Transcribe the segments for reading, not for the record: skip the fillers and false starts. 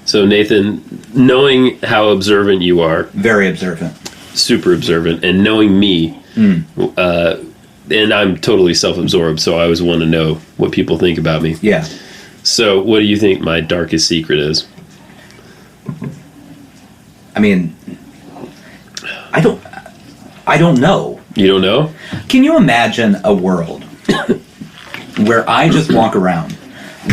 So, Nathan, knowing how observant you are... Very observant. Super observant. And knowing me... and I'm totally self-absorbed, so I always want to know what people think about me. Yeah. So, what do you think my darkest secret is? I mean, I don't know. You don't know? Can you imagine a world where I just walk around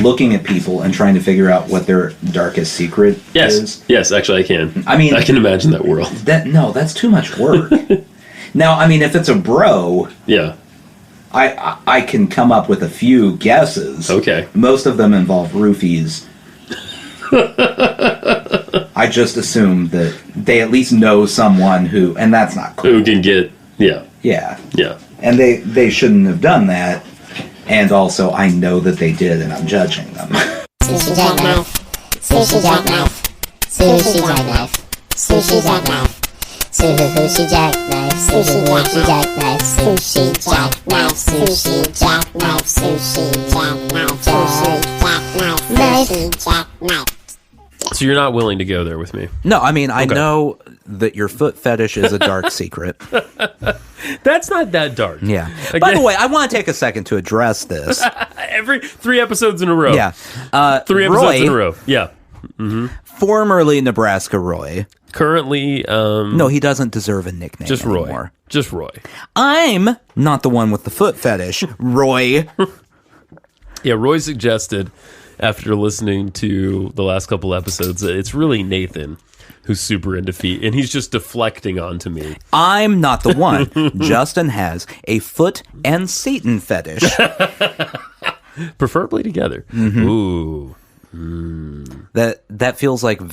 looking at people and trying to figure out what their darkest secret is? Yes, actually I can. I mean... I can imagine that world. That's too much work. Now, I mean, if it's a bro... Yeah. I can come up with a few guesses. Okay. Most of them involve roofies. I just assume that they at least know someone who... And that's not cool. Who can get... Yeah. Yeah. Yeah. And they shouldn't have done that. And also, I know that they did, and I'm judging them. Sushi jackknife. Sushi jackknife. Sushi jackknife. Sushi jackknife. Sushi jackknife. Sushi jackknife. Sushi jackknife. Sushi jackknife. Sushi jackknife. Sushi jackknife. So you're not willing to go there with me? No, I mean, I know that your foot fetish is a dark secret. That's not that dark. Yeah. Again, By the way, I want to take a second to address this. every 3 episodes in a row. Yeah. 3 episodes in a row. Yeah. Mm-hmm. Formerly Nebraska Roy. Currently... no, he doesn't deserve a nickname just Roy. anymore. Just Roy. I'm not the one with the foot fetish, Roy. Yeah, Roy suggested, after listening to the last couple episodes, that it's really Nathan who's super into feet, and he's just deflecting onto me. I'm not the one. Justin has a foot and Satan fetish. Preferably together. Mm-hmm. Ooh. That feels like a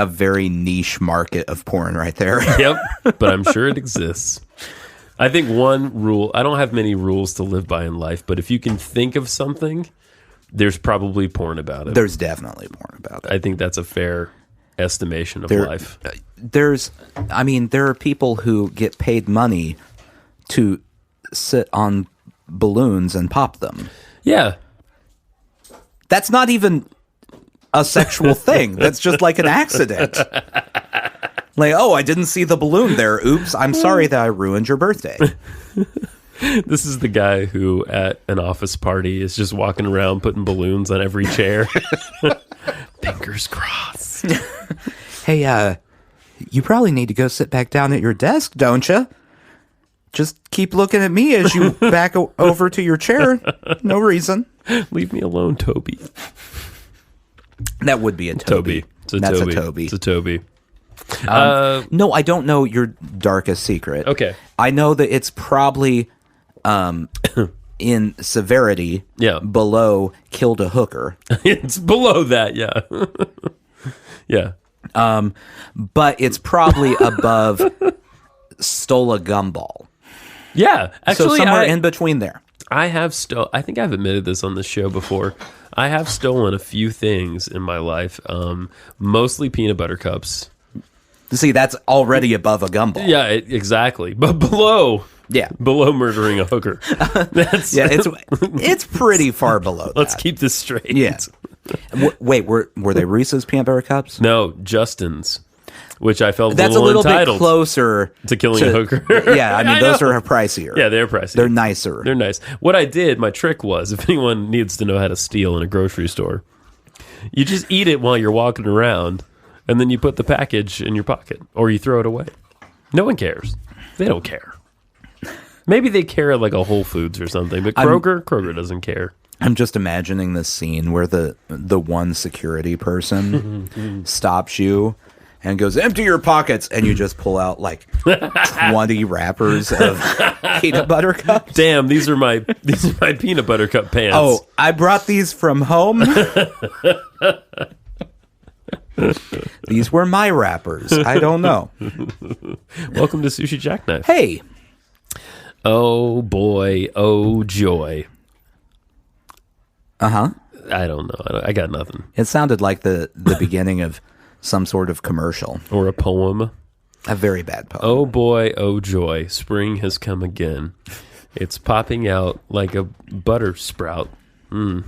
very niche market of porn right there. Yep, but I'm sure it exists. I think one rule, I don't have many rules to live by in life, but if you can think of something, there's probably porn about it. There's definitely porn about it. I think that's a fair estimation of life. There are people who get paid money to sit on balloons and pop them. Yeah. That's not even a sexual thing. That's just like an accident. Like, oh, I didn't see the balloon there. Oops, I'm sorry that I ruined your birthday. This is the guy who, at an office party, is just walking around putting balloons on every chair. Fingers crossed. Hey, you probably need to go sit back down at your desk, don't you? Just keep looking at me as you back over to your chair. No reason. Leave me alone, Toby. That would be a Toby. That's a Toby. It's a Toby. No, I don't know your darkest secret. Okay. I know that it's probably in severity below killed a hooker. It's below that, yeah. Yeah. But it's probably above stole a gumball. Yeah. Actually, so somewhere in between there. I think I've admitted this on this show before. I have stolen a few things in my life, mostly peanut butter cups. See, that's already above a gumball. Yeah, exactly. But below murdering a hooker. It's pretty far below that. Let's keep this straight. Yeah. Wait, were they Reese's peanut butter cups? No, Justin's, which I felt that's a little bit entitled closer to killing a hooker. Yeah, I mean, those are pricier. Yeah, they're pricey. They're nicer. They're nice. What I did, my trick was, if anyone needs to know how to steal in a grocery store, you just eat it while you're walking around, and then you put the package in your pocket, or you throw it away. No one cares. They don't care. Maybe they care at like a Whole Foods or something, but Kroger doesn't care. I'm just imagining the scene where the one security person stops you and goes, empty your pockets, and you just pull out like 20 wrappers of peanut butter cups. Damn, these are my peanut butter cup pants. Oh, I brought these from home. These were my wrappers. I don't know. Welcome to Sushi Jackknife. Hey. Oh boy, oh joy. Uh-huh. I don't know. I got nothing. It sounded like the beginning of some sort of commercial. Or a poem. A very bad poem. Oh boy, oh joy, spring has come again. It's popping out like a butter sprout. I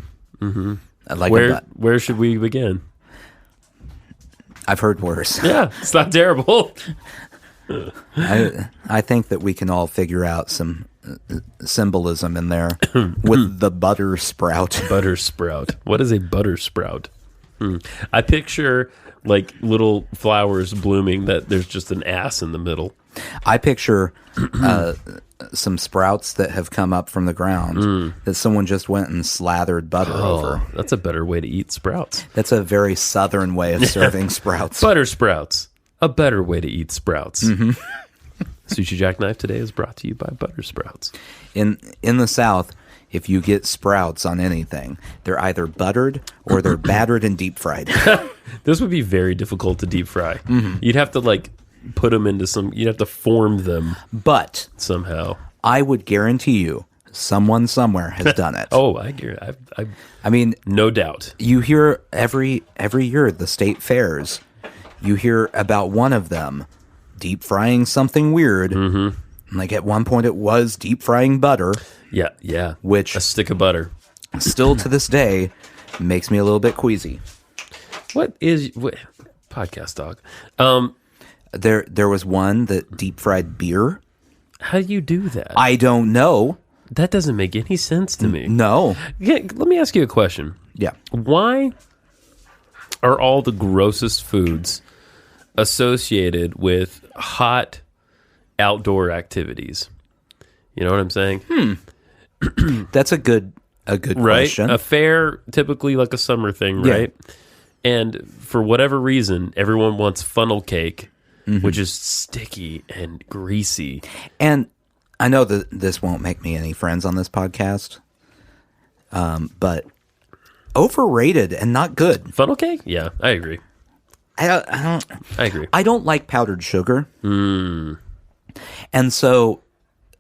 like Where should we begin? I've heard worse. Yeah, it's not terrible. I think that we can all figure out some symbolism in there with the butter sprout. Buttersprout. What is a buttersprout? I picture like little flowers blooming that there's just an ass in the middle. I picture some sprouts that have come up from the ground that someone just went and slathered butter over. That's a better way to eat sprouts. That's a very southern way of serving sprouts. Buttersprouts. A better way to eat sprouts. Sushi Jackknife today is brought to you by Buttersprouts. In the South, if you get sprouts on anything, they're either buttered or they're battered and deep fried. This would be very difficult to deep fry. You'd have to like put them into you'd have to form them But somehow. I would guarantee you someone somewhere has done it. Oh, I get it. I mean, No doubt. you hear every year at the state fairs, you hear about one of them deep frying something weird. Like at one point it was deep frying butter, Yeah. which A stick of butter. still to this day makes me a little bit queasy. What podcast dog? There was one that deep fried beer. How do you do that? I don't know. That doesn't make any sense to me. No. Yeah, let me ask you a question. Yeah. Why are all the grossest foods associated with hot outdoor activities? You know what I'm saying? That's a good Right? question. A fair, typically like a summer thing, right? And for whatever reason, everyone wants funnel cake, which is sticky and greasy. And I know that this won't make me any friends on this podcast, but overrated and not good. Funnel cake? Yeah, I agree. I agree. I don't like powdered sugar. And so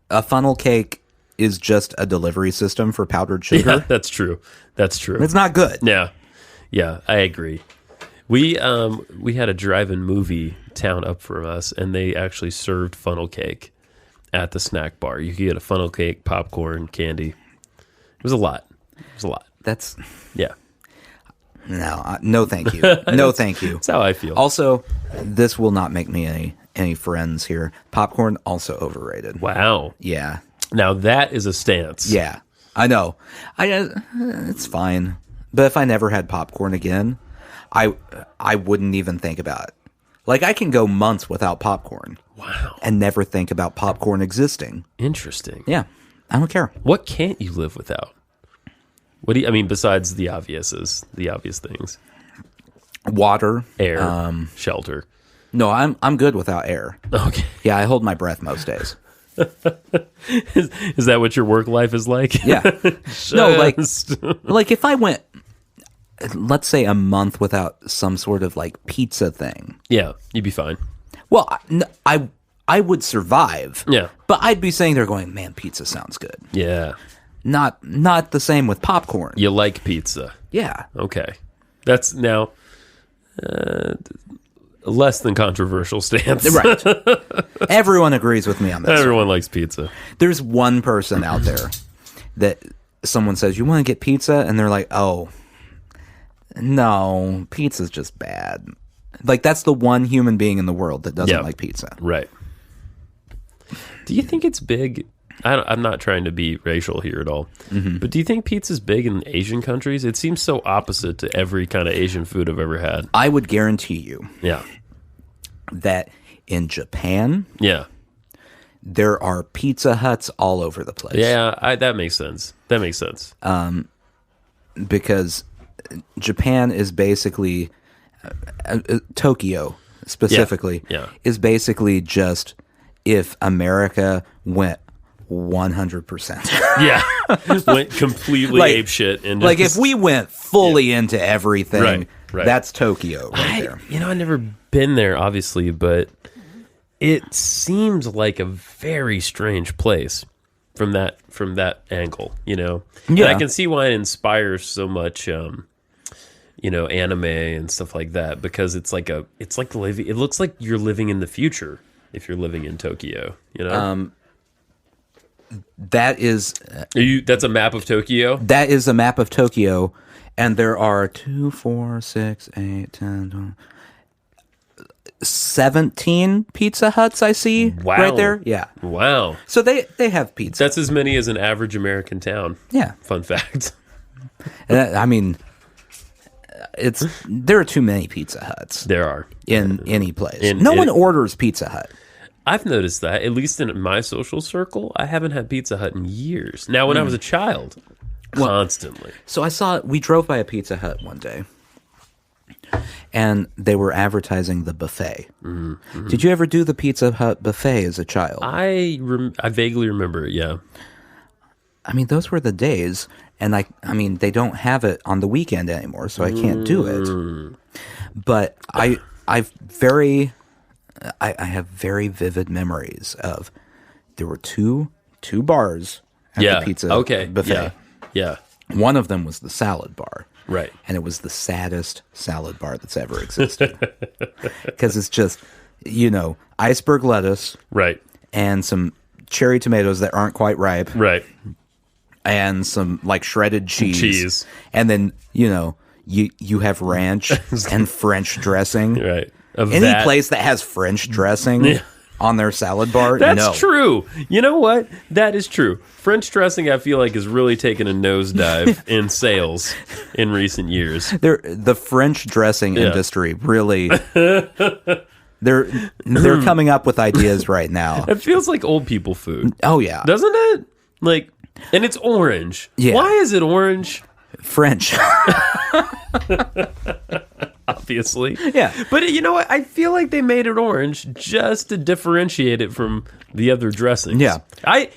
a funnel cake is just a delivery system for powdered sugar. Yeah, that's true. That's true. It's not good. Yeah, I agree. We had a drive-in movie town up from us, and they actually served funnel cake at the snack bar. You could get a funnel cake, popcorn, candy. It was a lot. That's Yeah. no, thank you. No, thank you. That's how I feel. Also, this will not make me any friends here. Popcorn also overrated. Wow. Yeah. Now that is a stance. Yeah. I know. It's fine. But if I never had popcorn again, I wouldn't even think about it. Like I can go months without popcorn. Wow. And never think about popcorn existing. Interesting. Yeah. I don't care. What can't you live without? What do you, I mean, besides the obvious things? Water, Air, shelter. No, I'm good without air. Okay. Yeah, I hold my breath most days. Is that what your work life is like? Yeah. No, Just- like if I went, let's say, a month without some sort of like pizza thing. Yeah, you'd be fine. Well, I would survive. Yeah. But I'd be saying there going, man, pizza sounds good. Yeah. Not the same with popcorn. You like pizza. Yeah. Okay. That's now less than controversial stance. Right. Everyone agrees with me on this. Everyone likes pizza. There's one person out there that someone says, you want to get pizza? And they're like, oh, no, pizza's just bad. Like, that's the one human being in the world that doesn't like pizza. Right. Do you think it's big? I'm not trying to be racial here at all, but do you think pizza's big in Asian countries? It seems so opposite to every kind of Asian food I've ever had. I would guarantee you Yeah. that in Japan, Yeah. there are Pizza Huts all over the place. Yeah, that makes sense. That makes sense. Because Japan is basically, Tokyo specifically, Yeah. is basically just if America went 100%. Yeah. Went completely apeshit. And Like just- if we went fully into everything, Right. that's Tokyo right there. I've never been there, obviously, but it seems like a very strange place from that angle, you know? And Yeah. I can see why it inspires so much, anime and stuff like that, because it looks like you're living in the future if you're living in Tokyo, you know? That is That's a map of Tokyo? a map of Tokyo, and there are 2, 4, 6, 8, 10, 12, 17 Pizza Huts I see Wow. right there. Yeah. Wow. So they have pizza. That's as many as an average American town. Yeah. Fun fact. I mean, there are too many Pizza Huts There are. in any place. No one orders Pizza Hut. I've noticed that, at least in my social circle, I haven't had Pizza Hut in years. Now, when I was a child, constantly. So we drove by a Pizza Hut one day, and they were advertising the buffet. Mm-hmm. Did you ever do the Pizza Hut buffet as a child? I vaguely remember it, yeah. I mean, those were the days, and I mean, they don't have it on the weekend anymore, so I can't do it. But I have very vivid memories of there were two bars at the pizza buffet. Yeah. One of them was the salad bar. Right. And it was the saddest salad bar that's ever existed. Because it's just, iceberg lettuce. Right. And some cherry tomatoes that aren't quite ripe. Right. And some, shredded cheese. And then, you have ranch and French dressing. Right. Any place that has French dressing on their salad bar, That's true. You know what? That is true. French dressing, I feel like, has really taken a nosedive in sales in recent years. The French dressing industry really... They're coming up with ideas right now. It feels like old people food. Oh, yeah. Doesn't it? And it's orange. Yeah. Why is it orange? French. Obviously. Yeah. But you know what? I feel like they made it orange just to differentiate it from the other dressings. Yeah.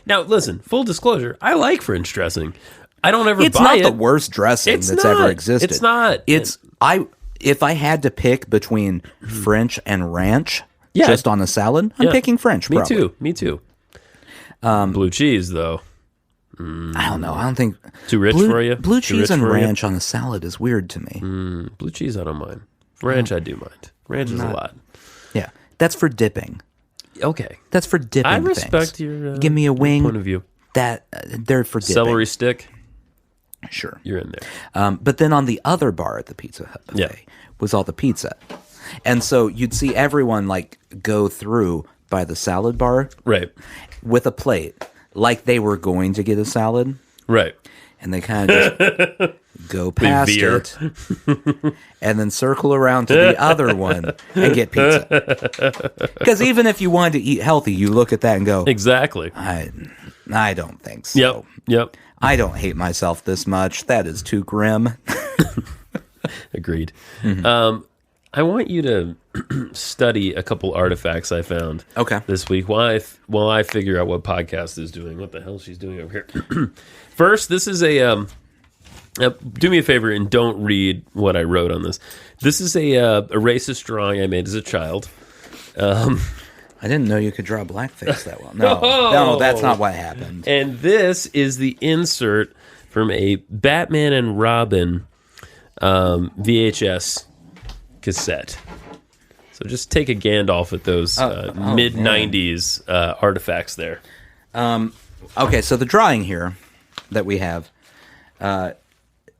Now, listen, full disclosure, I like French dressing. I don't ever It's buy not it. the worst dressing that's ever existed. It's not. If I had to pick between French and ranch just on a salad, I'm picking French, probably. Me too. Blue cheese, though. I don't know. I don't think... Too rich for you? Blue cheese and ranch on a salad is weird to me. Blue cheese, I don't mind. Ranch, I do mind. Ranch is a lot. Yeah. That's for dipping. Okay. That's for dipping I respect things. your Give me a wing. point of view. They're for dipping. Celery stick. Sure. You're in there. But then on the other bar at the Pizza Hut buffet was all the pizza. And so you'd see everyone go through by the salad bar. Right. With a plate. Like they were going to get a salad. Right. And they kind of just go past it and then circle around to the other one and get pizza. Because even if you wanted to eat healthy, you look at that and go, exactly. I don't think so. Yep. I don't hate myself this much. That is too grim. Agreed. Mm-hmm. I want you to study a couple artifacts I found this week while I figure out what podcast is doing. What the hell she's doing over here. First, this is a do me a favor and don't read what I wrote on this. This is a racist drawing I made as a child. I didn't know you could draw blackface that well. No, that's not what happened. And this is the insert from a Batman and Robin VHS cassette. So just take a Gandalf at those mid-90s artifacts there. Okay, so the drawing here that we have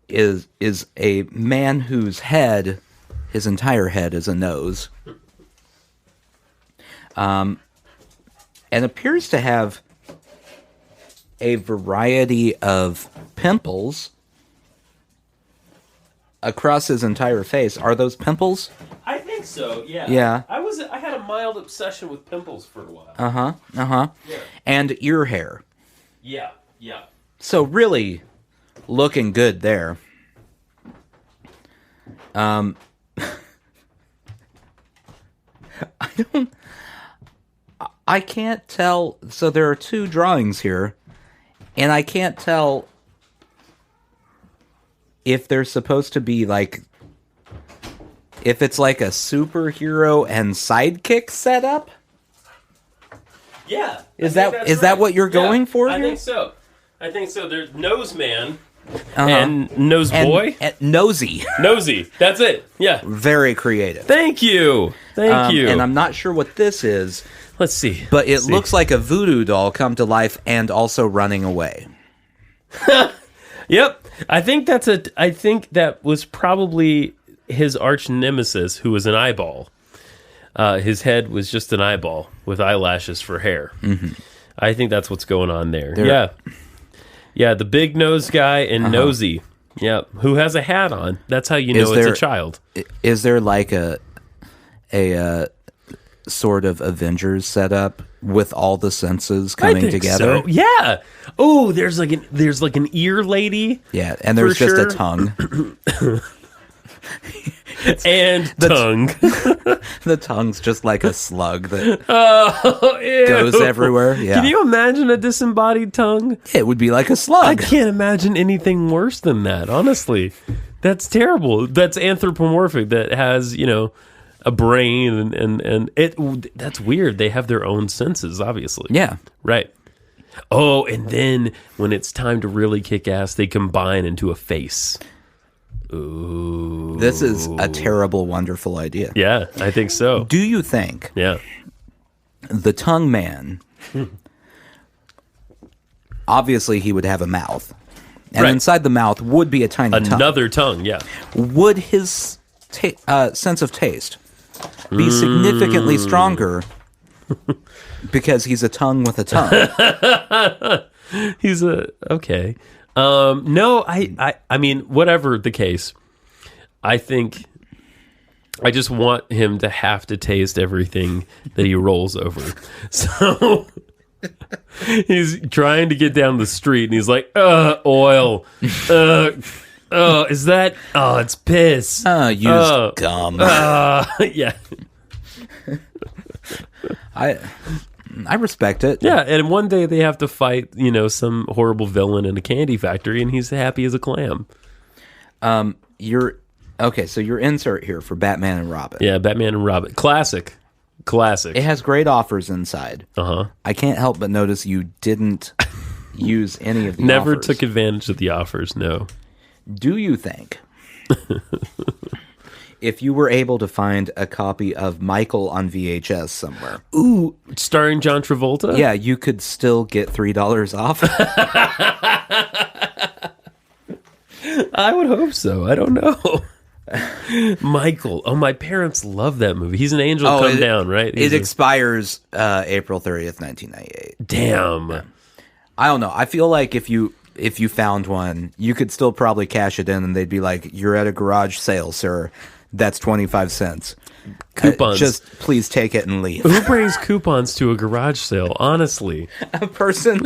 is a man whose head, his entire head is a nose, and appears to have a variety of pimples across his entire face. Are those pimples? I think so, yeah. Yeah. I had a mild obsession with pimples for a while. Yeah. And ear hair. Yeah. So really looking good there. I can't tell. So there are two drawings here, and I can't tell if they're supposed to be if it's like a superhero and sidekick setup. Yeah. Is that what you're going for here? I think so. There's Nose Man and Nose Boy. And Nosey. Nosey. That's it. Yeah. Very creative. Thank you. And I'm not sure what this is. Let's see. But it looks like a voodoo doll come to life and also running away. Yep. I think that was probably his arch nemesis, who was an eyeball. his head was just an eyeball with eyelashes for hair. I think that's what's going on there. Yeah, the big nose guy and Nosey. Yeah, who has a hat on. That's how you know it's a child. Is there like a sort of Avengers setup with all the senses coming together? So. Yeah. Oh, there's like an ear lady. Yeah, and there's just sure. a tongue. And tongue. The tongue's just like a slug that ew. goes everywhere. Yeah. Can you imagine a disembodied tongue? It would be like a slug. I can't imagine anything worse than that, honestly. That's terrible. That's anthropomorphic. That has, a brain and that's weird. They have their own senses, obviously. Yeah. Right. Oh, and then when it's time to really kick ass, they combine into a face. Ooh. This is a terrible, wonderful idea. Yeah, I think so. Do you think the tongue man, obviously he would have a mouth, and inside the mouth would be a tiny Another tongue, yeah. Would his sense of taste be significantly stronger because he's a tongue with a tongue? He's okay. No, I mean, whatever the case, I think I just want him to have to taste everything that he rolls over. So he's trying to get down the street and he's like, oil. Is that? Oh, it's piss. Use gum. Yeah. I respect it. Yeah, and one day they have to fight, some horrible villain in a candy factory, and he's happy as a clam. So your insert here for Batman and Robin. Yeah, Batman and Robin. Classic. It has great offers inside. I can't help but notice you didn't use any of the Never offers. took advantage of the offers, no. Do you think if you were able to find a copy of Michael on VHS somewhere. Ooh, starring John Travolta? Yeah, you could still get $3 off. I would hope so. I don't know. Michael. Oh, my parents love that movie. He's an angel come down, right? It expires April 30th, 1998. Damn. I don't know. I feel like if you found one, you could still probably cash it in and they'd be like, "You're at a garage sale, sir. That's 25 cents. Coupons. Just please take it and leave." Who brings coupons to a garage sale, honestly? A person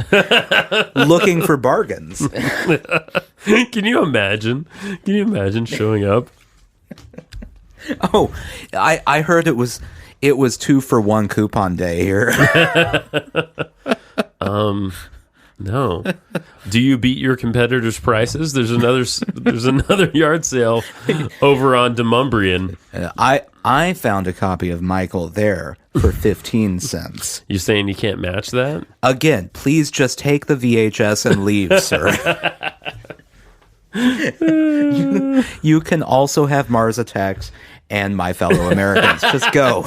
looking for bargains. Can you imagine? Can you imagine showing up? Oh, I heard it was 2-for-1 coupon day here. No. Do you beat your competitors' prices? There's another yard sale over on Demumbrian. I found a copy of Michael there for 15 cents. You saying you can't match that? Again, please just take the VHS and leave, sir. You can also have Mars Attacks and My Fellow Americans. Just go.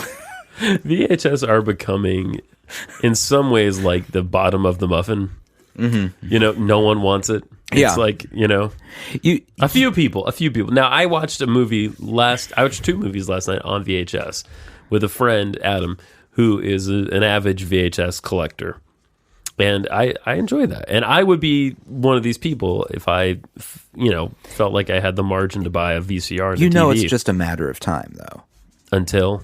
VHS are becoming, in some ways, like the bottom of the muffin. Mm-hmm. No one wants it. It's like, a few people. Now, I watched two movies last night on VHS with a friend, Adam, who is an avid VHS collector. And I enjoy that. And I would be one of these people if I, felt like I had the margin to buy a VCR and a TV. It's just a matter of time, though. Until?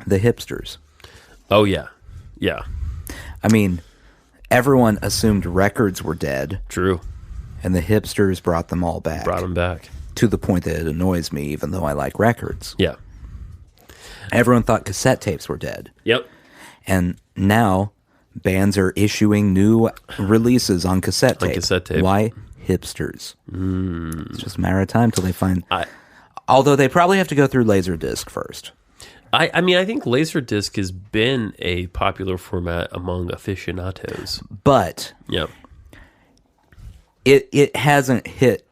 The hipsters. Oh, yeah. Yeah. I mean, everyone assumed records were dead. True. And the hipsters brought them all back. Brought them back. To the point that it annoys me, even though I like records. Yeah. Everyone thought cassette tapes were dead. Yep. And now bands are issuing new releases on cassette tape. Cassette tape. Why? Hipsters. It's just a matter of time till they find... although they probably have to go through Laserdisc first. I mean, I think Laserdisc has been a popular format among aficionados. But... Yep. It hasn't hit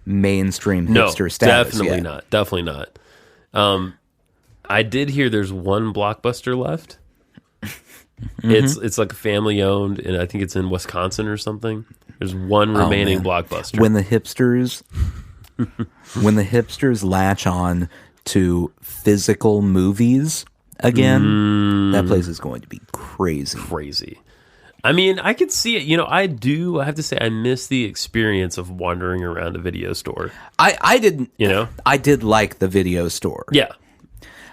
mainstream hipster status definitely yet. Definitely not. I did hear there's one Blockbuster left. Mm-hmm. It's like family owned, and I think it's in Wisconsin or something. There's one remaining Blockbuster. When the hipsters latch on to physical movies, again, that place is going to be crazy. Crazy. I mean, I could see it. You know, I have to say, I miss the experience of wandering around a video store. I didn't. You know? I did like the video store. Yeah.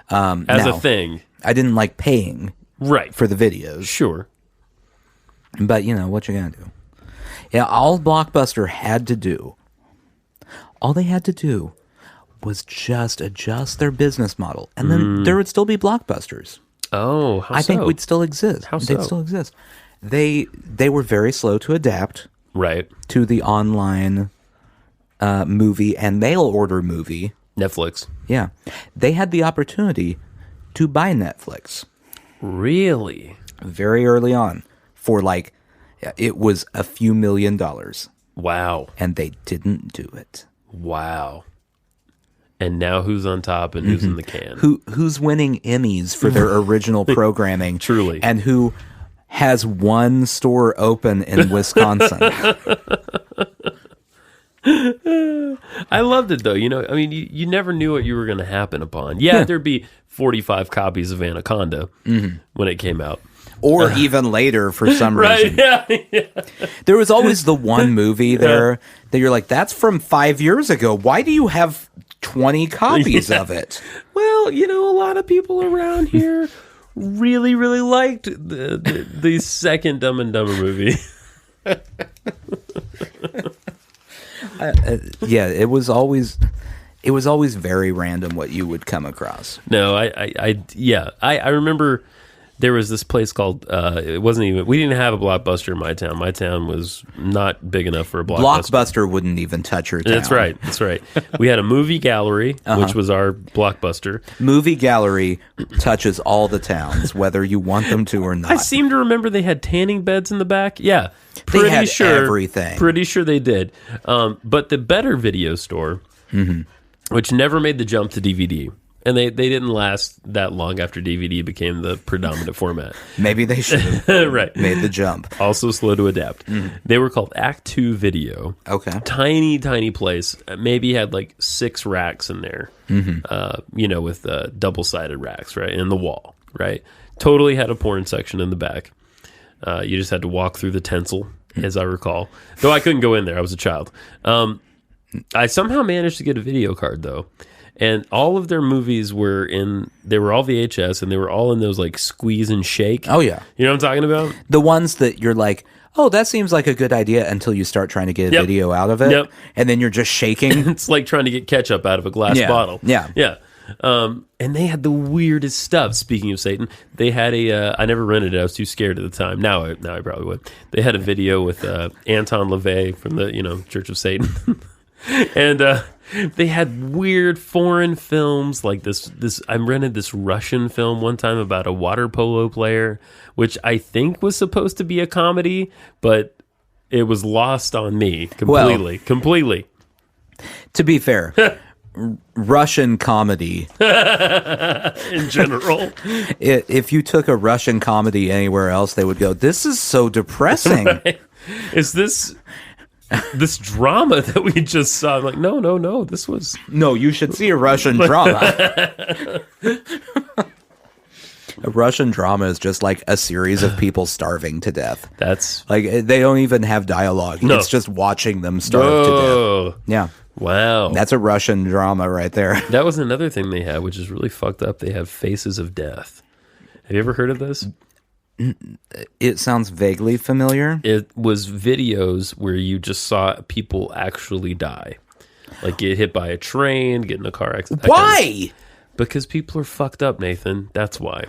As a thing. I didn't like paying for the videos. Sure. But, you know, what you gonna do? Yeah, all Blockbuster had to do, all they had to do was just adjust their business model. And then there would still be Blockbusters. Oh, how I so? think we'd still exist. How They'd so? still exist. They were very slow to adapt to the online movie and mail order movie. Netflix. Yeah. They had the opportunity to buy Netflix. Really? Very early on. For like, it was a few $1 million. Wow. And they didn't do it. Wow. And now who's on top and who's in the can? Who's winning Emmys for their original programming? Truly. And who has one store open in Wisconsin? I loved it, though. You know, I mean, you never knew what you were going to happen upon. Yeah, there'd be 45 copies of Anaconda when it came out. Or even later for some reason. Right, yeah. There was always the one movie there that you're like, that's from 5 years ago. Why do you have 20 copies of it? Well, you know, a lot of people around here really, really liked the second Dumb and Dumber movie. Yeah, it was always very random what you would come across. No, I remember there was this place called we didn't have a Blockbuster in my town. My town was not big enough for a Blockbuster. Blockbuster wouldn't even touch your town. That's right. We had a movie gallery, which was our Blockbuster. Movie gallery touches all the towns, whether you want them to or not. I seem to remember they had tanning beds in the back. Yeah, they had everything. Pretty sure they did. But the better video store, which never made the jump to DVD, and they didn't last that long after DVD became the predominant format. Maybe they should have made the jump. Also slow to adapt. They were called Act 2 Video. Okay. Tiny, tiny place. Maybe had like 6 racks in there, you know, with double-sided racks, right, in the wall, right? Totally had a porn section in the back. You just had to walk through the Tinsel, as I recall. Though I couldn't go in there. I was a child. I somehow managed to get a video card, though. And all of their movies they were all VHS, and they were all in those like squeeze and shake. Oh, yeah. You know what I'm talking about? The ones that you're like, oh, that seems like a good idea until you start trying to get a video out of it. Yep. And then you're just shaking. It's like trying to get ketchup out of a glass bottle. Yeah. Yeah. And they had the weirdest stuff. Speaking of Satan, they had I never rented it. I was too scared at the time. Now I probably would. They had a video with Anton LaVey from the Church of Satan. And they had weird foreign films like this. I rented this Russian film one time about a water polo player, which I think was supposed to be a comedy, but it was lost on me completely. Completely. To be fair, Russian comedy in general. If you took a Russian comedy anywhere else, they would go, "This is so depressing." Right? Is this drama that we just saw? I'm like, no, this was... No, you should see a Russian drama. A Russian drama is just like a series of people starving to death. That's... Like, they don't even have dialogue. No. It's just watching them starve to death. Yeah. Wow. That's a Russian drama right there. That was another thing they had, which is really fucked up. They have Faces of Death. Have you ever heard of this? It sounds vaguely familiar. It was videos where you just saw people actually die. Like get hit by a train, get in a car accident. Why? Because people are fucked up, Nathan. That's why.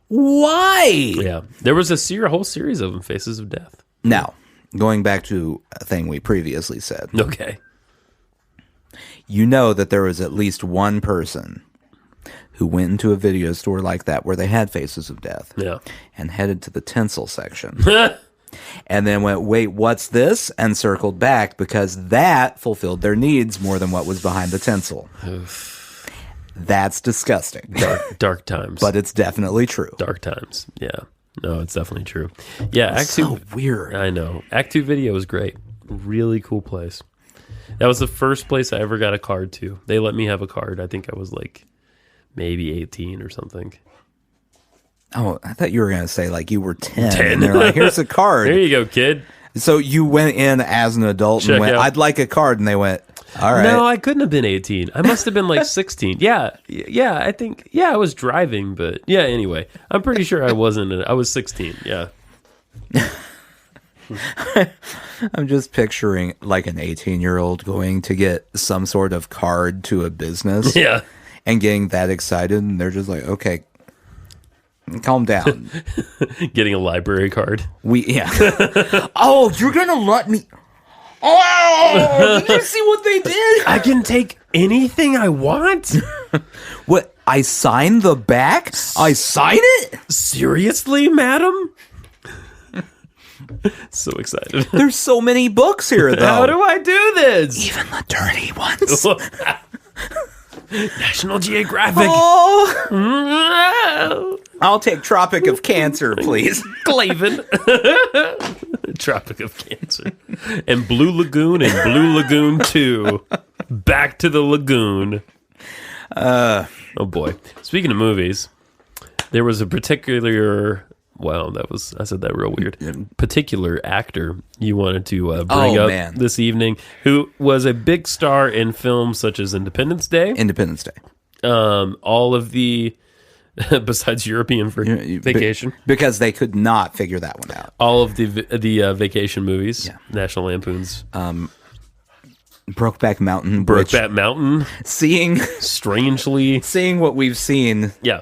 Why? Yeah. There was a whole series of them, Faces of Death. Now, going back to a thing we previously said. Okay. You know that there was at least one person who went into a video store like that where they had Faces of Death. Yeah. And headed to the Tinsel section. And then went, wait, what's this? And circled back because that fulfilled their needs more than what was behind the Tinsel. That's disgusting. Dark times. But it's definitely true. Dark times. Yeah. No, it's definitely true. Yeah. Act 2. So weird. I know. Act 2 Video was great. Really cool place. That was the first place I ever got a card to. They let me have a card. I think I was like maybe 18 or something. Oh, I thought you were going to say like you were 10. And they're like, here's a card. There you go, kid. So you went in as an adult and went, I'd like a card. And they went, all right. No, I couldn't have been 18. I must have been like 16. Yeah, I think, I was driving, but yeah, anyway. I'm pretty sure I wasn't. I was 16, yeah. I'm just picturing like an 18-year-old going to get some sort of card to a business. Yeah. And getting that excited. And they're just like, okay, calm down. Getting a library card. Oh, you're going to let me... Oh, did you see what they did? I can take anything I want? What? I sign the back? I sign it? Seriously, madam? So excited. There's so many books here, though. How do I do this? Even the dirty ones. National Geographic. Oh. I'll take Tropic of Cancer, please. Glaven. Tropic of Cancer. And Blue Lagoon and Blue Lagoon 2. Back to the lagoon. Oh, boy. Speaking of movies, there was a particular... Wow, I said that real weird. Particular actor you wanted to bring up this evening, who was a big star in films such as Independence Day. All of the, besides European Vacation. Because they could not figure that one out. All of the vacation movies, National Lampoon's. Brokeback Mountain. Brokeback Mountain. Seeing what we've seen. Yeah.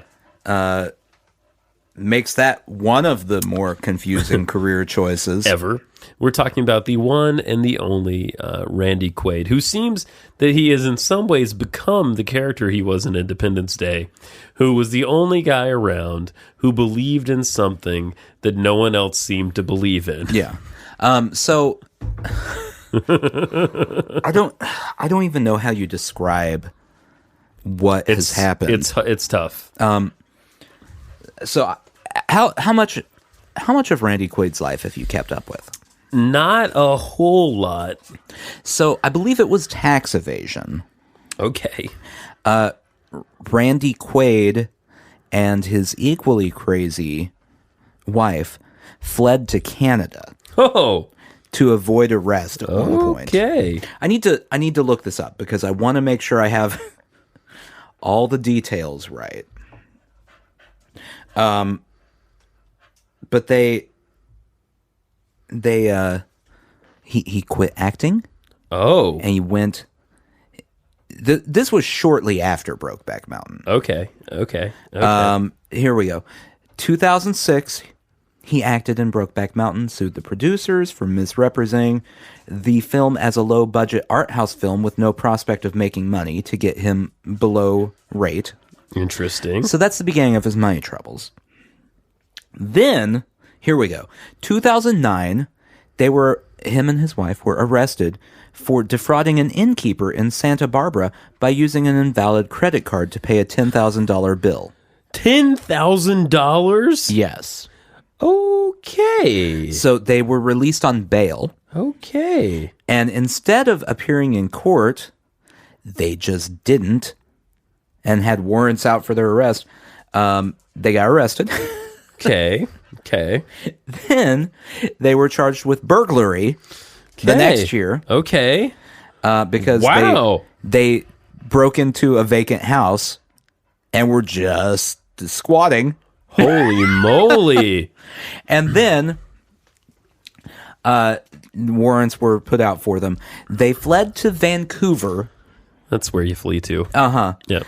Makes that one of the more confusing career choices ever. We're talking about the one and the only Randy Quaid, who seems that he has in some ways become the character he was in Independence Day, who was the only guy around who believed in something that no one else seemed to believe in. Yeah. So I don't even know how you describe what has happened. It's tough. So how much of Randy Quaid's life have you kept up with? Not a whole lot. So I believe it was tax evasion. Okay. Randy Quaid and his equally crazy wife fled to Canada. Oh. To avoid arrest at one point. Okay. I need to look this up because I want to make sure I have all the details right. But he quit acting. Oh. And he went. This was shortly after Brokeback Mountain. Okay. Here we go. 2006, he acted in Brokeback Mountain, sued the producers for misrepresenting the film as a low-budget art house film with no prospect of making money to get him below rate. Interesting. So that's the beginning of his money troubles. Then, here we go. 2009, him and his wife were arrested for defrauding an innkeeper in Santa Barbara by using an invalid credit card to pay a $10,000 bill. $10,000? Yes. Okay. So they were released on bail. Okay. And instead of appearing in court, they just didn't and had warrants out for their arrest. They got arrested. Okay. Then they were charged with burglary the next year. Okay. Because they broke into a vacant house and were just squatting. Holy moly. And then warrants were put out for them. They fled to Vancouver. That's where you flee to. Uh-huh. Yeah.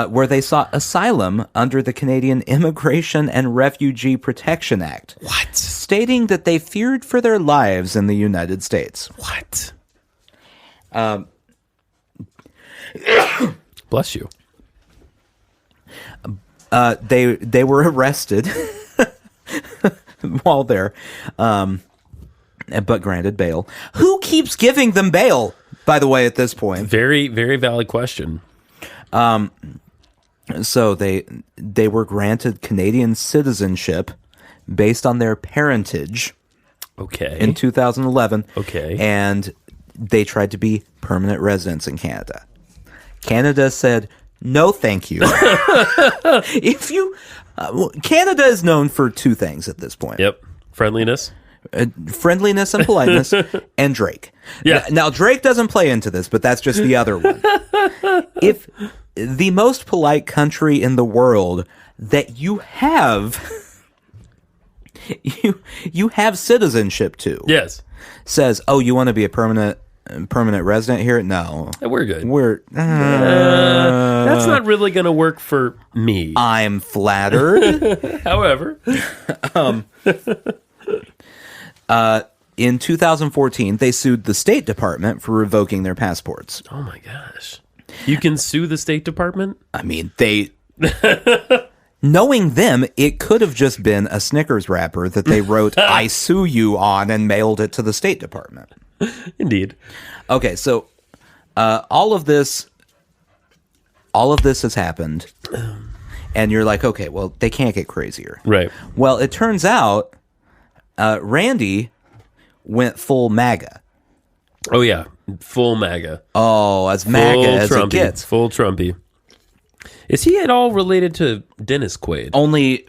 Where they sought asylum under the Canadian Immigration and Refugee Protection Act. What? Stating that they feared for their lives in the United States. What? Bless you. They were arrested while there, but granted bail. Who keeps giving them bail, by the way, at this point? Very, very valid question. So they were granted Canadian citizenship based on their parentage. Okay. In 2011. Okay. And they tried to be permanent residents in Canada. Canada said, No, thank you. If you, Canada is known for two things at this point. Yep. Friendliness. Friendliness and politeness, and Drake. Yeah. Now, Drake doesn't play into this, but that's just the other one. If the most polite country in the world that you have, you have citizenship to, Yes. says, "Oh, you want to be a permanent resident here?" No, We're good. That's not really going to work for me. I'm flattered. However. In 2014, they sued the State Department for revoking their passports. Oh, my gosh. You can sue the State Department? I mean, they... Knowing them, it could have just been a Snickers wrapper that they wrote, "I sue you" on and mailed it to the State Department. Indeed. Okay, so all of this has happened, and you're like, okay, well, they can't get crazier. Right. Well, it turns out Randy went full MAGA. Oh, yeah. Full MAGA. Oh, as MAGA Full as Trumpy. it gets. Full Trumpy. Is he at all related to Dennis Quaid? Only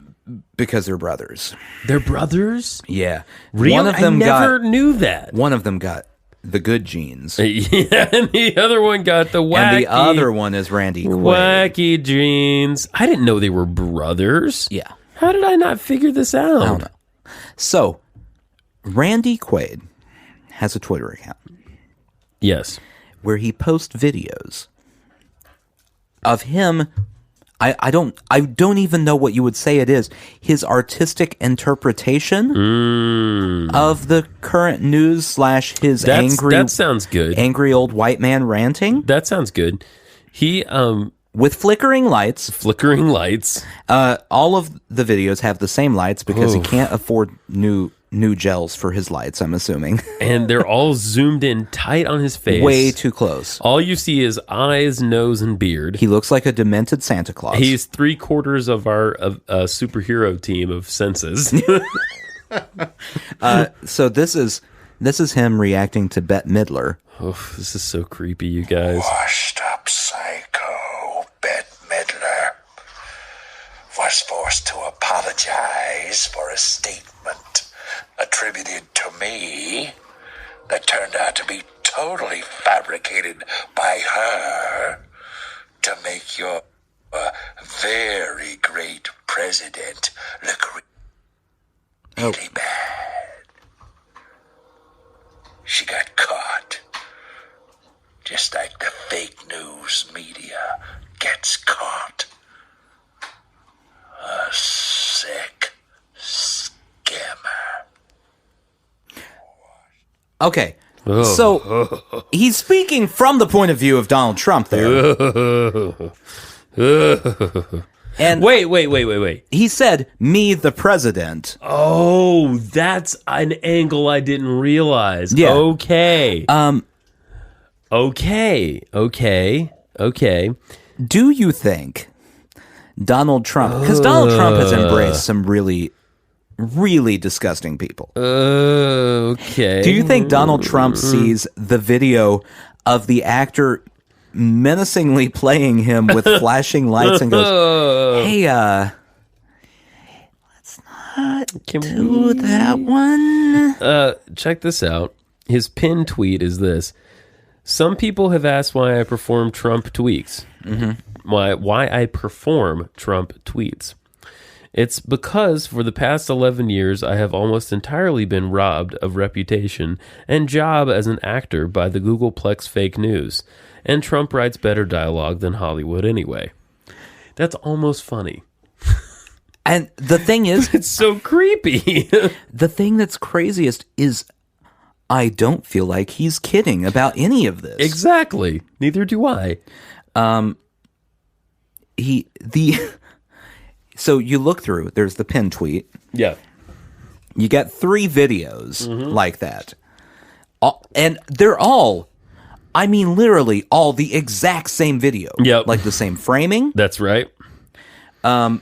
because they're brothers. They're brothers? Yeah. Really? One of them I never knew that. One of them got the good genes. Yeah, and the other one got the wacky. And the other one is Randy Quaid. Wacky genes. I didn't know they were brothers. Yeah. How did I not figure this out? I don't know. So, Randy Quaid has a Twitter account. Yes. Where he posts videos of him. I don't even know what you would say it is. His artistic interpretation of the current news / his that sounds good. Angry old white man ranting. That sounds good. He with flickering lights. All of the videos have the same lights because he can't afford new gels for his lights, I'm assuming. And they're all zoomed in tight on his face. Way too close. All you see is eyes, nose, and beard. He looks like a demented Santa Claus. He's 3/4 of our superhero team of senses. So this is him reacting to Bette Midler. Oh, this is so creepy, you guys. Washed up psycho Bette Midler was forced to apologize for a statement attributed to me that turned out to be totally fabricated by her to make your very great president look really bad. She got caught, just like the fake news media gets caught. A sick scammer. Okay. So he's speaking from the point of view of Donald Trump there. And Wait. he said, "Me, the president." Oh, that's an angle I didn't realize. Yeah. Okay. Okay. Do you think Donald Trump, because Donald Trump has embraced some really, really disgusting people. Okay. Do you think Donald Trump sees the video of the actor menacingly playing him with flashing lights and goes, "Hey, let's not do that one"? Check this out. His pinned tweet is this. Some people have asked why I perform Trump tweets. Mm-hmm. Why I perform Trump tweets. It's because for the past 11 years, I have almost entirely been robbed of reputation and job as an actor by the Googleplex fake news. And Trump writes better dialogue than Hollywood anyway. That's almost funny. And the thing is, it's so creepy. The thing that's craziest is I don't feel like he's kidding about any of this. Exactly. Neither do I. So you look through, there's the pin tweet. Yeah. You get 3 videos like that. And they're all, I mean, literally all the exact same video. Yep. Like the same framing. That's right. And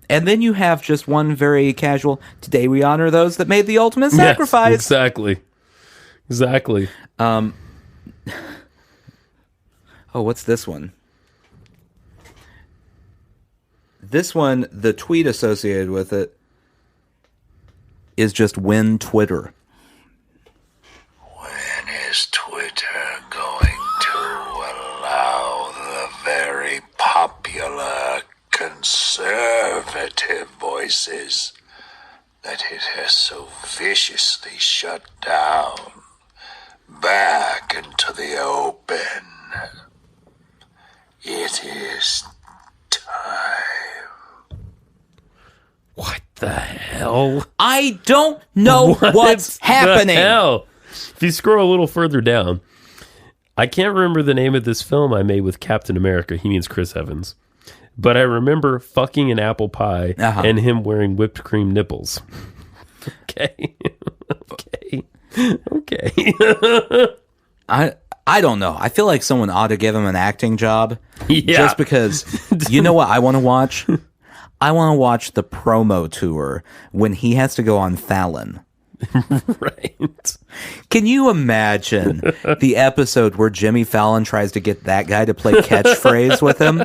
then you have just one very casual, "Today we honor those that made the ultimate sacrifice." Yes, exactly. Oh, what's this one? This one, the tweet associated with it is just win Twitter. When is Twitter going to allow the very popular conservative voices that it has so viciously shut down back into the open? It is time. What the hell? I don't know what's happening. The hell? If you scroll a little further down, I can't remember the name of this film I made with Captain America. He means Chris Evans. But I remember fucking an apple pie and him wearing whipped cream nipples. Okay. Okay. I don't know. I feel like someone ought to give him an acting job. Yeah. Just because, you know what I want to watch? I want to watch the promo tour when he has to go on Fallon. Right. Can you imagine the episode where Jimmy Fallon tries to get that guy to play catchphrase with him?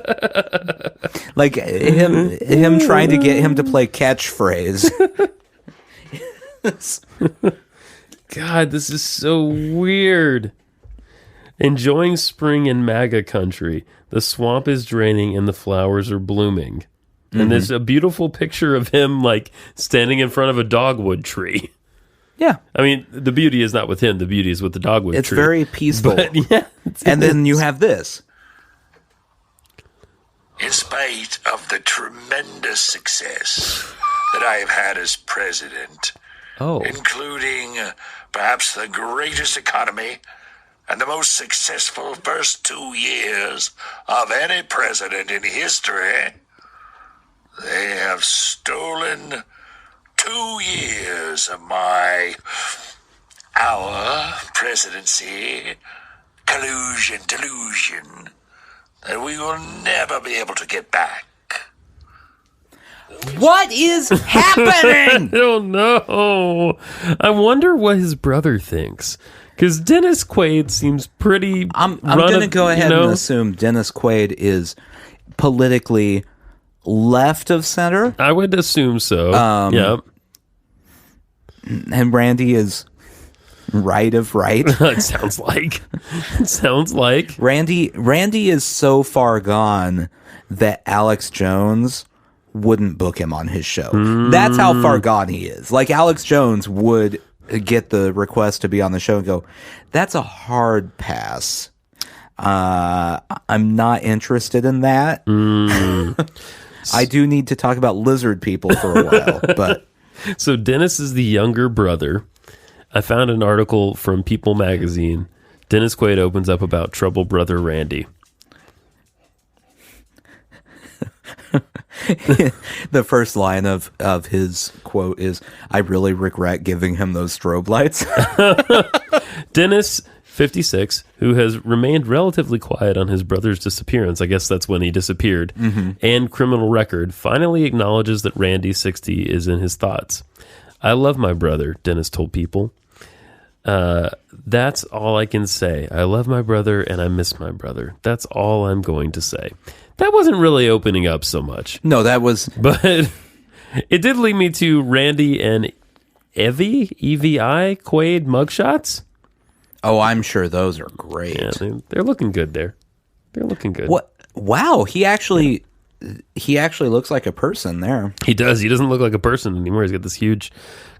Like him trying to get him to play catchphrase. God, this is so weird. Enjoying spring in MAGA country. The swamp is draining and the flowers are blooming. And there's a beautiful picture of him like standing in front of a dogwood tree. Yeah. I mean, the beauty is not with him. The beauty is with the dogwood tree. It's very peaceful. But, yeah, and then you have this. In spite of the tremendous success that I have had as president, including perhaps the greatest economy and the most successful first 2 years of any president in history, they have stolen 2 years of our presidency, delusion, that we will never be able to get back. What is happening? I don't know. I wonder what his brother thinks. Because Dennis Quaid seems pretty... I'm going to go ahead and assume Dennis Quaid is politically left of center. I would assume so. Yeah. And Randy is right of right. It sounds like. Randy is so far gone that Alex Jones wouldn't book him on his show. That's how far gone he is. Like, Alex Jones would get the request to be on the show and go, that's a hard pass. I'm not interested in that. I do need to talk about lizard people for a while, but... So Dennis is the younger brother. I found an article from People magazine. Dennis Quaid opens up about trouble brother Randy. The first line of his quote is, I really regret giving him those strobe lights. Dennis, 56, who has remained relatively quiet on his brother's disappearance, I guess that's when he disappeared, and criminal record, finally acknowledges that Randy, 60, is in his thoughts. I love my brother, Dennis told People. That's all I can say. I love my brother and I miss my brother. That's all I'm going to say. That wasn't really opening up so much. No, that was... But it did lead me to Randy and Evie, EVI, Quaid mugshots. Oh, I'm sure those are great. Yeah, they're looking good there. They're looking good. What? Wow, he actually looks like a person there. He does. He doesn't look like a person anymore. He's got this huge,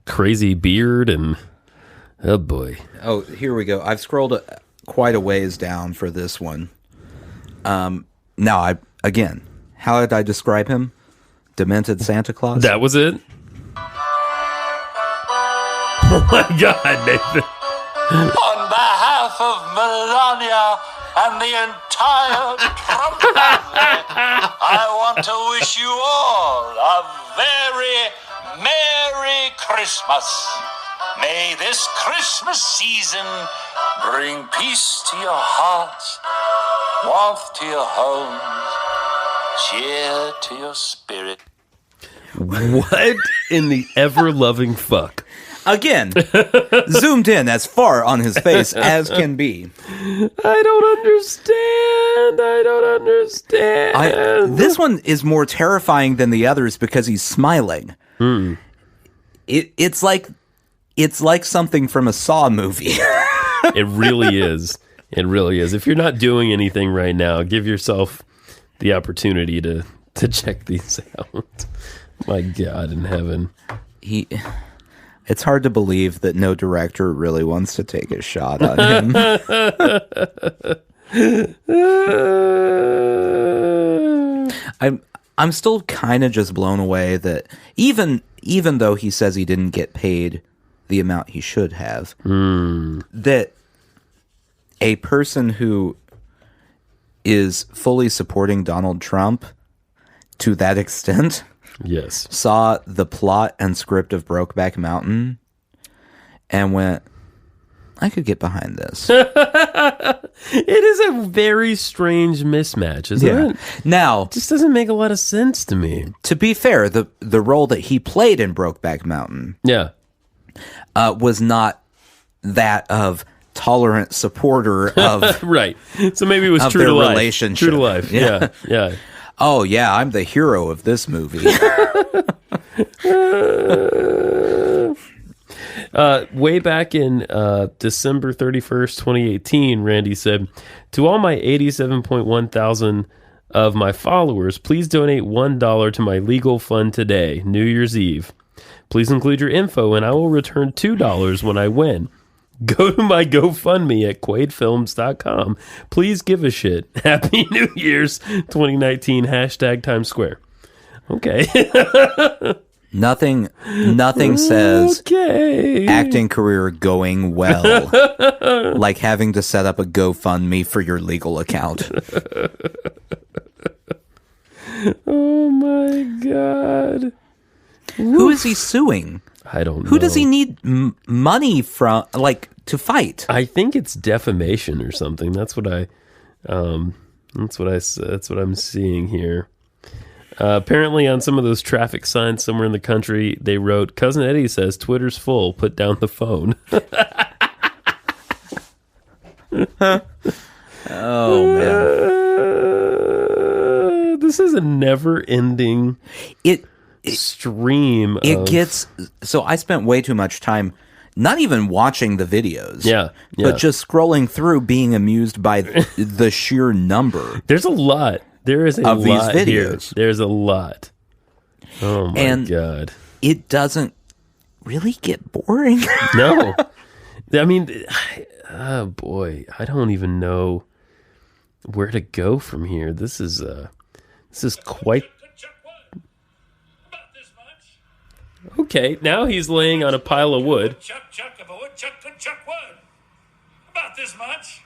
crazy beard and... Oh, boy. Oh, here we go. I've scrolled quite a ways down for this one. Now, again, how did I describe him? Demented Santa Claus? That was it? Oh, my God, Nathan. On behalf of Melania and the entire Trump family, I want to wish you all a very Merry Christmas. May this Christmas season bring peace to your hearts, warmth to your homes, cheer to your spirit. What in the ever-loving fuck? Again, zoomed in as far on his face as can be. I don't understand. This one is more terrifying than the others because he's smiling. It's like something from a Saw movie. It really is. It really is. If you're not doing anything right now, give yourself the opportunity to check these out. My God in heaven. It's hard to believe that no director really wants to take a shot on him. I'm still kind of just blown away that even though he says he didn't get paid the amount he should have, that a person who is fully supporting Donald Trump to that extent, yes, saw the plot and script of Brokeback Mountain and went, I could get behind this. It is a very strange mismatch, isn't it? Now, it just doesn't make a lot of sense to me. To be fair, the role that he played in Brokeback Mountain was not that of tolerant supporter of right. So maybe it was true to life. Relationship. True to life. Yeah. Oh yeah, I'm the hero of this movie. Way back in December 31st, 2018, Randy said, to all my 87.1 thousand of my followers, please donate $1 to my legal fund today, New Year's Eve. Please include your info and I will return $2 when I win. Go to my GoFundMe at quaidfilms.com. Please give a shit. Happy New Year's 2019 # Times Square. Okay. Nothing says acting career going well like having to set up a GoFundMe for your legal account. Oh my God. Who is he suing? I don't know. Who does he need money from, like, to fight? I think it's defamation or something. That's what I'm seeing here. Apparently on some of those traffic signs somewhere in the country, they wrote, Cousin Eddie says Twitter's full, put down the phone. Oh, man. This is a never-ending stream. So I spent way too much time not even watching the videos. Yeah. But just scrolling through, being amused by the sheer number. There's a lot. There is a lot these videos. Here. There's a lot. Oh my God. It doesn't really get boring. No. I mean, oh boy, I don't even know where to go from here. This is quite. Okay, now he's laying on a pile of wood. Chuck if a woodchuck could chuck wood. About this much.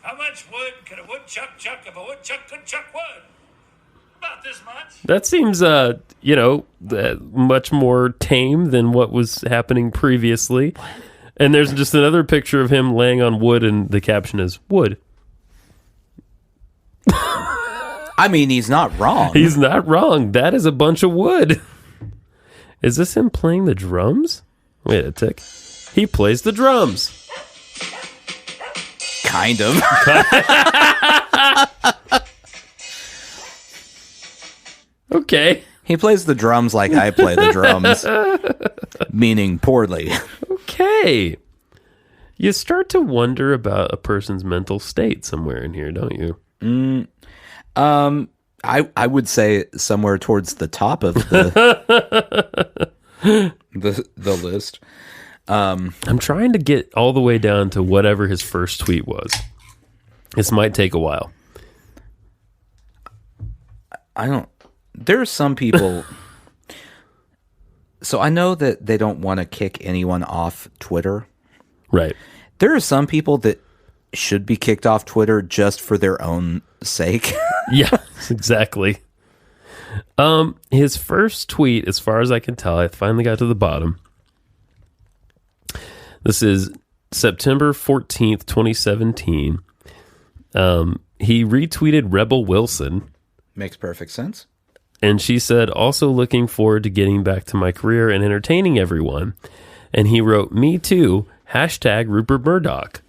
How much wood could a woodchuck chuck if a woodchuck could chuck wood? About this much. That seems, much more tame than what was happening previously. And there's just another picture of him laying on wood, and the caption is wood. I mean, he's not wrong. He's not wrong. That is a bunch of wood. Is this him playing the drums? Wait a tick. He plays the drums. Kind of. Okay. He plays the drums like I play the drums, meaning poorly. Okay. You start to wonder about a person's mental state somewhere in here, don't you? I would say somewhere towards the top of the the list. I'm trying to get all the way down to whatever his first tweet was. This might take a while. There are some people. So I know that they don't want to kick anyone off Twitter. Right. There are some people that should be kicked off Twitter just for their own sake. Yeah, exactly. His first tweet, as far as I can tell, I finally got to the bottom. This is September 14th, 2017. He retweeted Rebel Wilson. Makes perfect sense. And she said, also looking forward to getting back to my career and entertaining everyone. And he wrote, me too, hashtag Rupert Murdoch.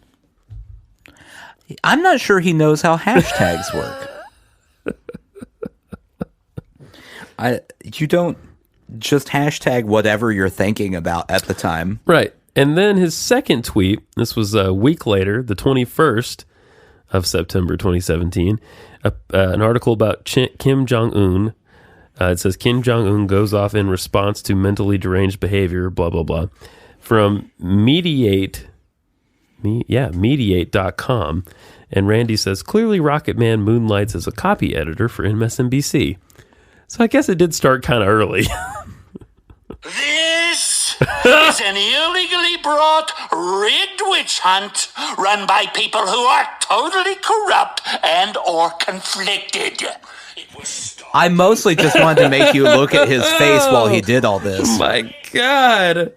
I'm not sure he knows how hashtags work. You don't just hashtag whatever you're thinking about at the time. Right. And then his second tweet, this was a week later, the 21st of September 2017, an article about Kim Jong-un. It says, Kim Jong-un goes off in response to mentally deranged behavior, blah, blah, blah. From Mediate.com. And Randy says, clearly Rocket Man moonlights as a copy editor for MSNBC. So I guess it did start kind of early. This is an illegally brought, rigged witch hunt run by people who are totally corrupt and or conflicted. I mostly just wanted to make you look at his face while he did all this. My God.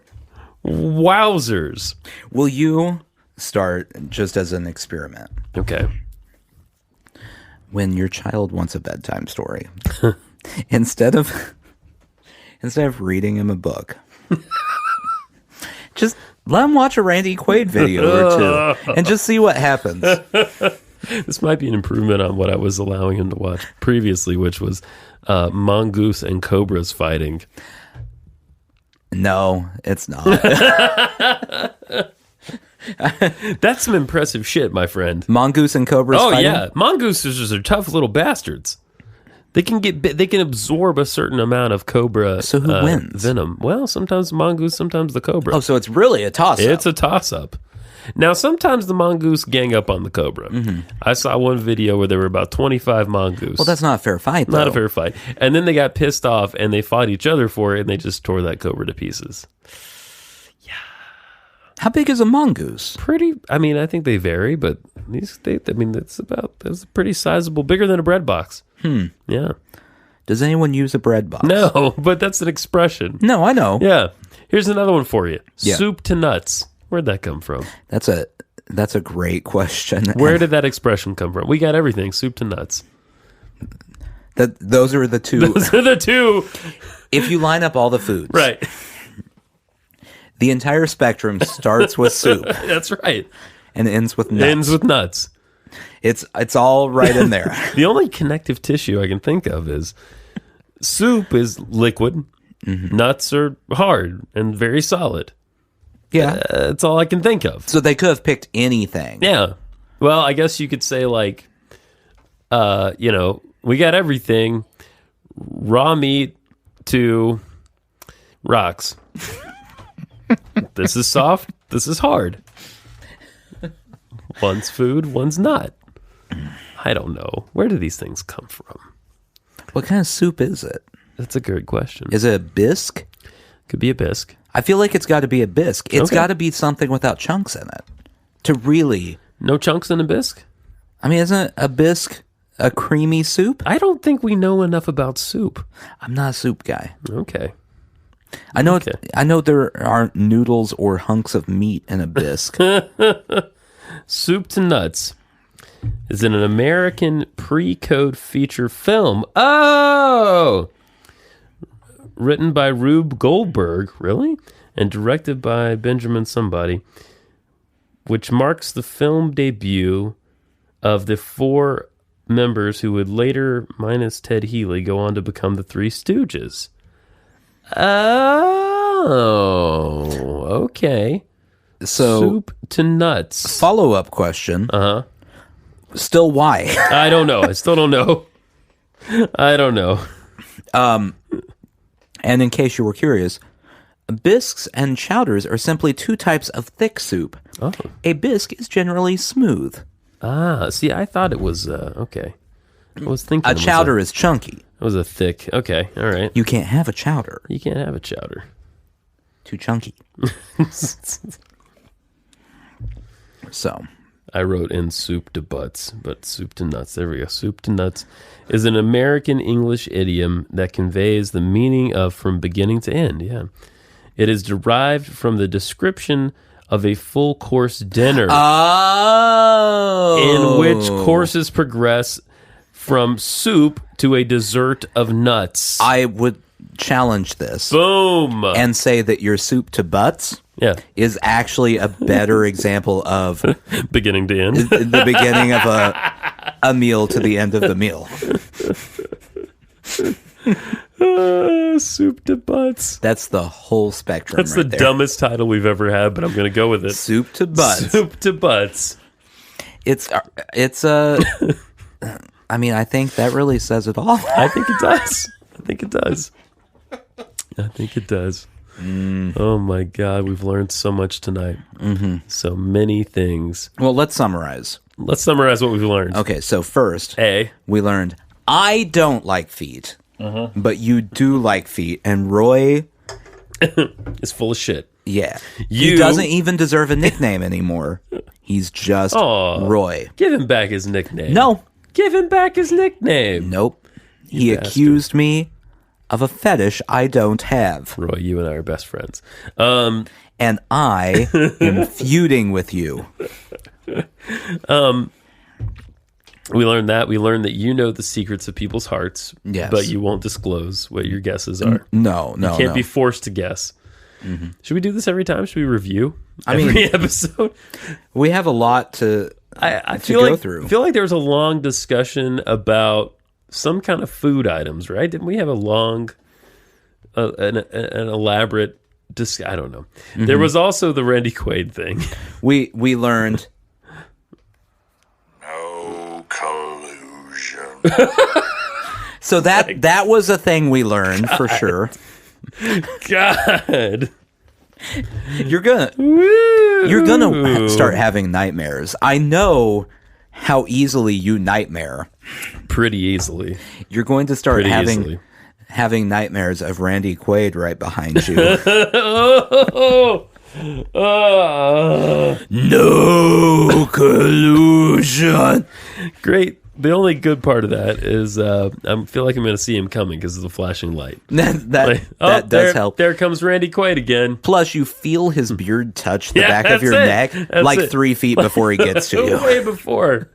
Wowzers. Will you start just as an experiment? Okay. When your child wants a bedtime story, instead of reading him a book, just let him watch a Randy Quaid video or two and just see what happens. This might be an improvement on what I was allowing him to watch previously, which was mongoose and cobras fighting. No, it's not. That's some impressive shit, my friend. Mongoose and cobras fighting? Yeah. Mongooses are tough little bastards. They can absorb a certain amount of cobra So who wins? venom. Well, sometimes the mongoose, sometimes the cobra. Oh, so it's really a toss-up. It's a toss-up. Now, sometimes the mongoose gang up on the cobra. Mm-hmm. I saw one video where there were about 25 mongoose. Well, that's not a fair fight, though. Not a fair fight. And then they got pissed off, and they fought each other for it, and they just tore that cobra to pieces. How big is a mongoose? I think they vary, but it's pretty sizable, bigger than a bread box. Yeah. Does anyone use a bread box? No, but that's an expression. No, I know. Yeah. Here's another one for you. Yeah. Soup to nuts. Where'd that come from? That's a great question. Where did that expression come from? We got everything. Soup to nuts. Those are the two. Those are the two. If you line up all the foods. Right. The entire spectrum starts with soup. That's right. And ends with nuts. It's all right in there. The only connective tissue I can think of is soup is liquid. Mm-hmm. Nuts are hard and very solid. Yeah. That's all I can think of. So they could have picked anything. Yeah. Well, I guess you could say we got everything. Raw meat to rocks. This is soft. This is hard. One's food, one's not. I don't know. Where do these things come from? What kind of soup is it? That's a good question. Is it a bisque? Could be a bisque. I feel like it's got to be a bisque. It's got to be something without chunks in it to really... No chunks in a bisque? I mean, isn't a bisque a creamy soup? I don't think we know enough about soup. I'm not a soup guy. Okay. I know there aren't noodles or hunks of meat in a bisque. Soup to Nuts is an American pre-code feature film. Oh! Written by Rube Goldberg, really? And directed by Benjamin somebody, which marks the film debut of the four members who would later, minus Ted Healy, go on to become the Three Stooges. Oh, okay. So, Soup to Nuts. Follow-up question. Uh-huh. Still, why? I don't know. I still don't know. I don't know. And in case you were curious, bisques and chowders are simply two types of thick soup. Oh. A bisque is generally smooth. See, I thought it was, okay. I was thinking a chowder is chunky. It was a thick, okay, all right. You can't have a chowder. You can't have a chowder. Too chunky. So. I wrote in soup to butts, but soup to nuts. There we go. Soup to nuts is an American English idiom that conveys the meaning of from beginning to end. Yeah. It is derived from the description of a full course dinner. Oh. In which courses progress from soup to a dessert of nuts. I would challenge this. Boom. And say that your soup to butts is actually a better example of beginning to end. The beginning of a meal to the end of the meal. Soup to butts. That's the whole spectrum. That's right the there. dumbest title we've ever had, but I'm going to go with it. Soup to butts. Soup to butts. It's a. I mean, I think that really says it all. I think it does. I think it does. I think it does. Oh my God, we've learned so much tonight. So many things. Well, let's summarize. Let's summarize what we've learned. Okay, so first, A. we learned I don't like feet, but you do like feet, and Roy is full of shit. Yeah. He doesn't even deserve a nickname anymore. He's just Roy. Give him back his nickname. No. Give him back his nickname. Nope. He accused me of a fetish I don't have. Roy, you and I are best friends. And I am feuding with you. We learned that. We learned that you know the secrets of people's hearts, but you won't disclose what your guesses are. No. You can't be forced to guess. Should we do this every time? Should we review every episode? We have a lot to go through. I feel like there was a long discussion about some kind of food items, right? Didn't we have a long, an elaborate I don't know. There was also the Randy Quaid thing. We learned no collusion. So that was a thing we learned for sure. God. You're gonna start having nightmares. I know how easily you nightmare. Pretty easily. You're going to start having nightmares of Randy Quaid right behind you. No collusion. Great. The only good part of that is I feel like I'm going to see him coming because of the flashing light. That does help. There comes Randy Quaid again. Plus, you feel his beard touch the back of your neck like 3 feet before he gets to you. Way before.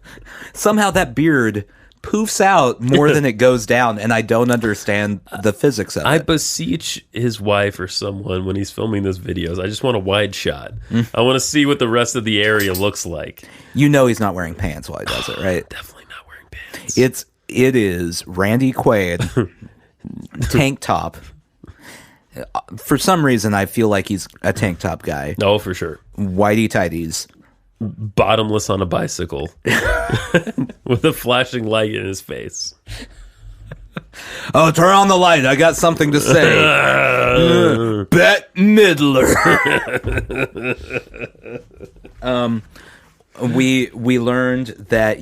Somehow that beard poofs out more than it goes down, and I don't understand the physics of it. I beseech his wife or someone when he's filming those videos. I just want a wide shot. I want to see what the rest of the area looks like. You know he's not wearing pants while he does it, right? Definitely not wearing pants. It is Randy Quaid tank top. For some reason, I feel like he's a tank top guy. No, for sure. Whitey tighties. Bottomless on a bicycle with a flashing light in his face. Oh, turn on the light. I got something to say. Bette Midler. We learned that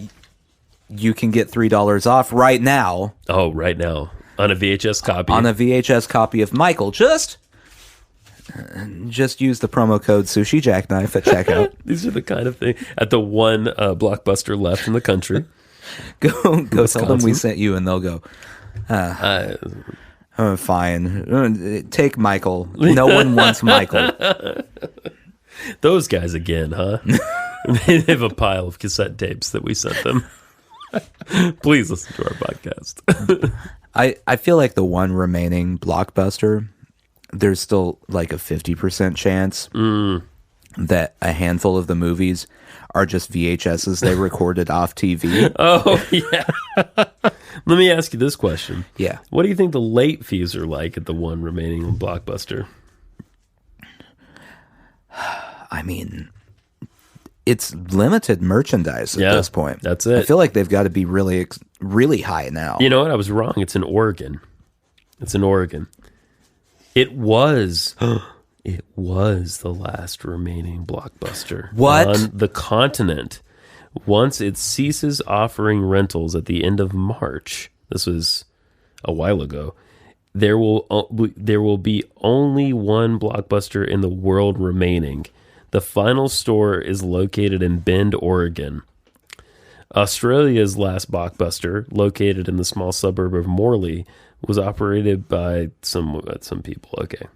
you can get $3 off right now. Oh, right now. On a VHS copy. On a VHS copy of Michael. Just use the promo code Sushi Jackknife at checkout. These are the kind of thing at the one Blockbuster left in the country. Go tell them we sent you, and they'll go. Fine. Take Michael. No one wants Michael. Those guys again, huh? They have a pile of cassette tapes that we sent them. Please listen to our podcast. I feel like the one remaining Blockbuster, there's still like a 50% chance that a handful of the movies are just VHSs they recorded off TV. Oh, yeah. Let me ask you this question. Yeah. What do you think the late fees are like at the one remaining Blockbuster? I mean, it's limited merchandise at this point. That's it. I feel like they've got to be really, really high now. You know what? I was wrong. It's in Oregon. It was the last remaining Blockbuster. What? On the continent. Once it ceases offering rentals at the end of March, this was a while ago, there will be only one Blockbuster in the world remaining. The final store is located in Bend, Oregon. Australia's last Blockbuster, located in the small suburb of Morley, was operated by some people. Okay.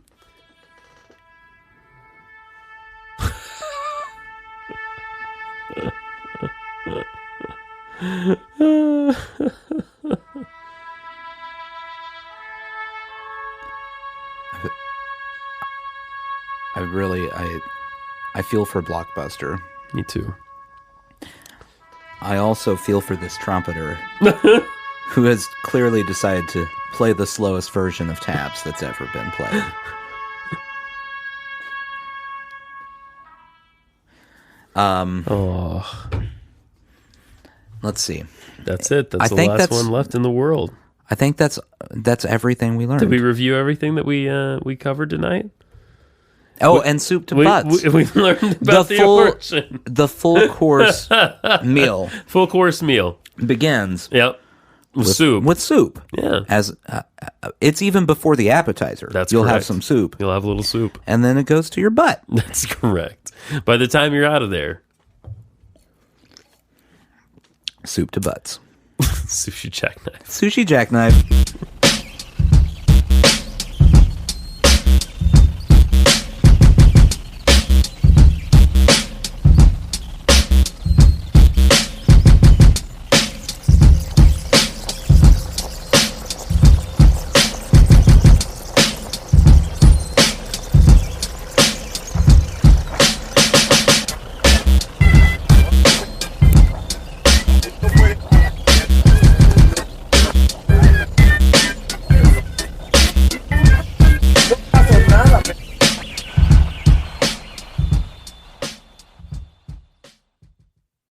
I feel for Blockbuster. Me too. I also feel for this trumpeter who has clearly decided to play the slowest version of taps that's ever been played. Let's see. That's it. That's the last one left in the world. I think that's everything we learned. Did we review everything that we covered tonight? Oh, and soup to butts. We learned about the origin. The full course meal. Full course meal begins. Yep. With soup. With soup. Yeah. As it's even before the appetizer. You'll correct. have some soup. You'll have a little soup. And then it goes to your butt. That's correct. By the time you're out of there. Soup to butts. Sushi jackknife. Sushi jackknife.